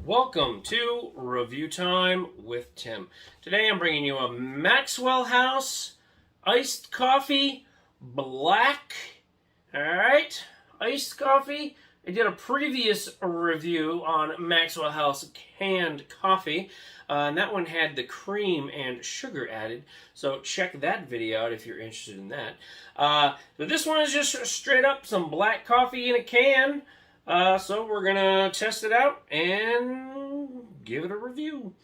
Welcome to Review Time with Tim. Today I'm bringing you a Maxwell House Iced Coffee Black. Alright, iced coffee. I did a previous review on Maxwell House canned coffee, and that one had the cream and sugar added, so check that video out if you're interested in that. But this one is just straight up some black coffee in a can. So we're gonna test it out and give it a review.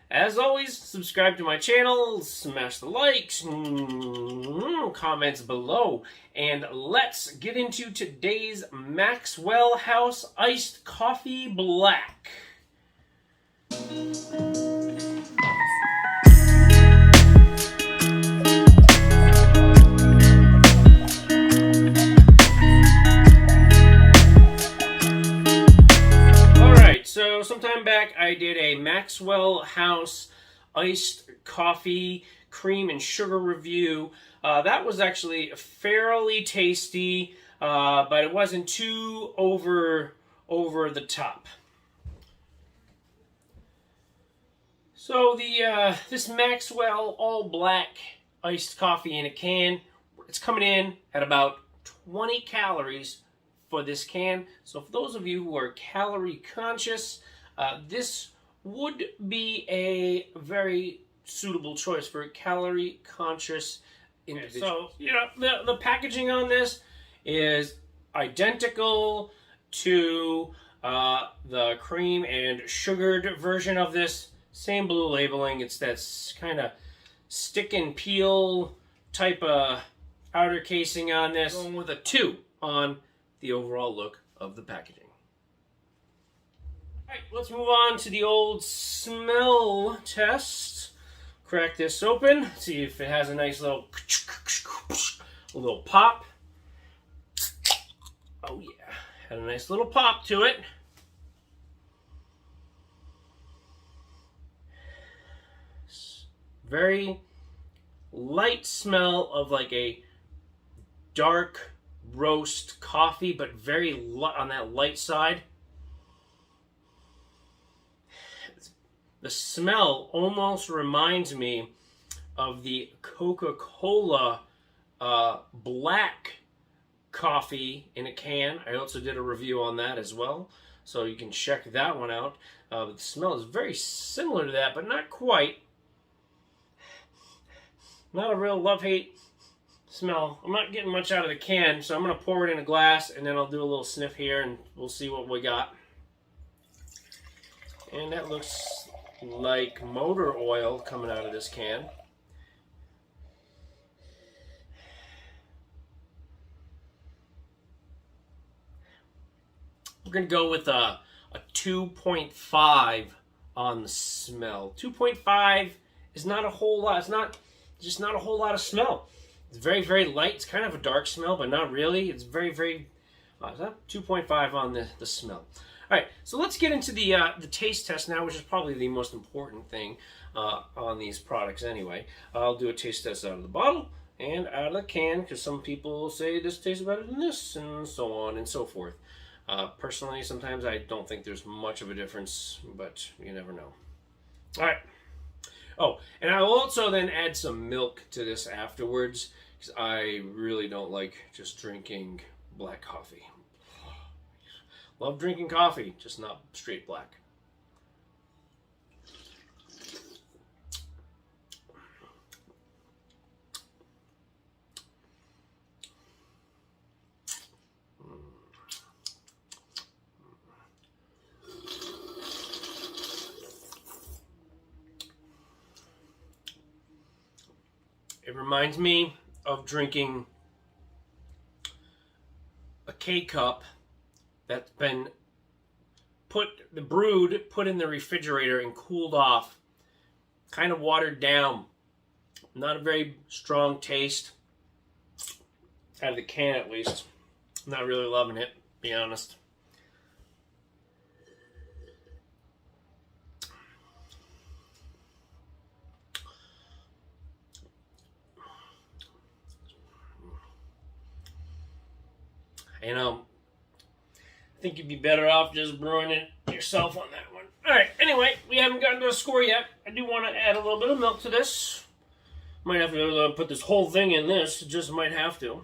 As always, subscribe to my channel, smash the likes, comments below, and let's get into today's Maxwell House Iced Coffee Black. So sometime back I did a Maxwell House Iced Coffee Cream and Sugar review. That was actually fairly tasty, but it wasn't too over the top. So this Maxwell All Black Iced Coffee in a can, it's coming in at about 20 calories for this can. So for those of you who are calorie conscious, this would be a very suitable choice for a calorie conscious individual. So, you know, the packaging on this is identical to the cream and sugared version of this. Same blue labeling. It's that kind of stick and peel type of outer casing on this. Going with a 2 on the overall look of the packaging. Alright, let's move on to the old smell test. Crack this open, see if it has a nice little pop. Oh yeah, had a nice little pop to it. Very light smell of like a dark roast coffee, but very light on that light side. The smell almost reminds me of the Coca-Cola black coffee in a can. I also did a review on that as well, so you can check that one out. The smell is very similar to that, but not quite. Not a real love-hate smell. I'm not getting much out of the can, so I'm going to pour it in a glass, and then I'll do a little sniff here, and we'll see what we got. And that looks like motor oil coming out of this can. We're going to go with a 2.5 on the smell. 2.5 is not a whole lot. It's just not a whole lot of smell. It's very, very light. It's kind of a dark smell, but not really. It's very, very... 2.5 on the smell. All right, so let's get into the taste test now, which is probably the most important thing on these products anyway. I'll do a taste test out of the bottle and out of the can, because some people say this tastes better than this, and so on and so forth. Personally, sometimes I don't think there's much of a difference, but you never know. All right. Oh, and I will also then add some milk to this afterwards, because I really don't like just drinking black coffee. Love drinking coffee, just not straight black. It reminds me of drinking a K-cup that's been brewed, put in the refrigerator and cooled off, kind of watered down. Not a very strong taste, out of the can at least. I'm not really loving it, to be honest. You know, I think you'd be better off just brewing it yourself on that one. Alright, anyway, we haven't gotten to a score yet. I do want to add a little bit of milk to this. Might have to put this whole thing in this. Just might have to.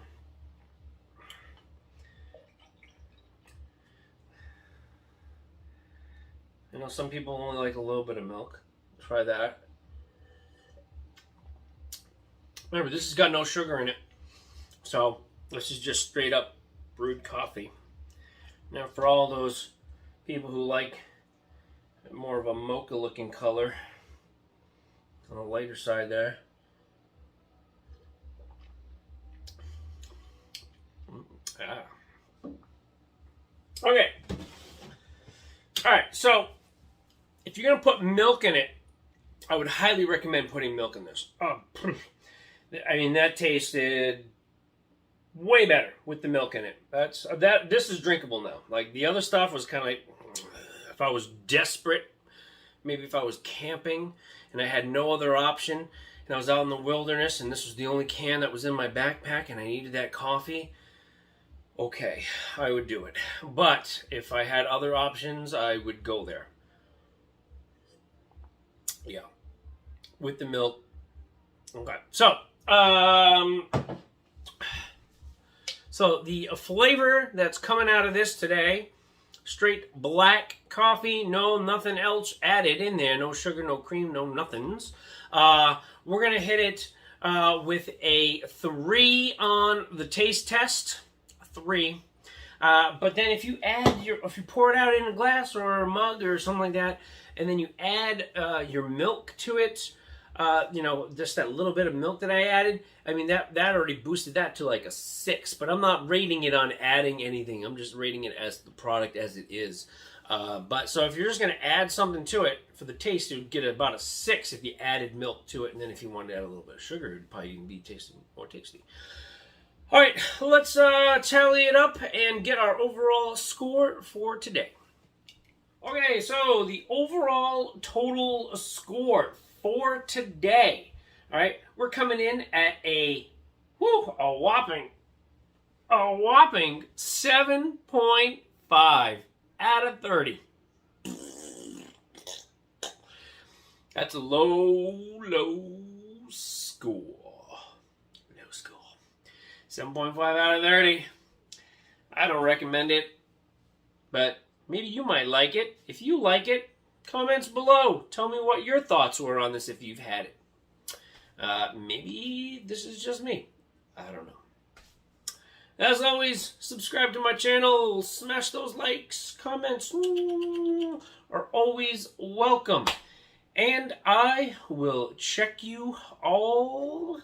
I know some people only like a little bit of milk. Try that. Remember, this has got no sugar in it. So, this is just straight up brewed coffee. Now, for all those people who like more of a mocha looking color, on the lighter side there. Okay. Alright, so if you're going to put milk in it, I would highly recommend putting milk in this. I mean, that tasted way better with the milk in it. This is drinkable now. Like, the other stuff was kind of like, if I was desperate, maybe if I was camping and I had no other option and I was out in the wilderness and this was the only can that was in my backpack and I needed that coffee, okay, I would do it. But if I had other options, I would go there. Yeah, with the milk. Okay, so the flavor that's coming out of this today, straight black coffee, no nothing else added in there, no sugar, no cream, no nothings. We're gonna hit it with a 3 on the taste test, a 3. But then if you pour it out in a glass or a mug or something like that, and then you add your milk to it, you know, just that little bit of milk that I added, I mean, that already boosted that to like a 6, but I'm not rating it on adding anything. I'm just rating it as the product as it is. But so if you're just going to add something to it for the taste, you would get about a 6 if you added milk to it, and then if you wanted to add a little bit of sugar, it would probably even be more tasty. All right, let's tally it up and get our overall score for today. Okay, so the overall total score for today, all right, we're coming in at a whopping 7.5 out of 30. That's a low score. 7.5 out of 30. I don't recommend it, but maybe you might like it. If you like it, comments below. Tell me what your thoughts were on this if you've had it. Maybe this is just me. I don't know. As always, subscribe to my channel. Smash those likes. Comments are always welcome. And I will check you all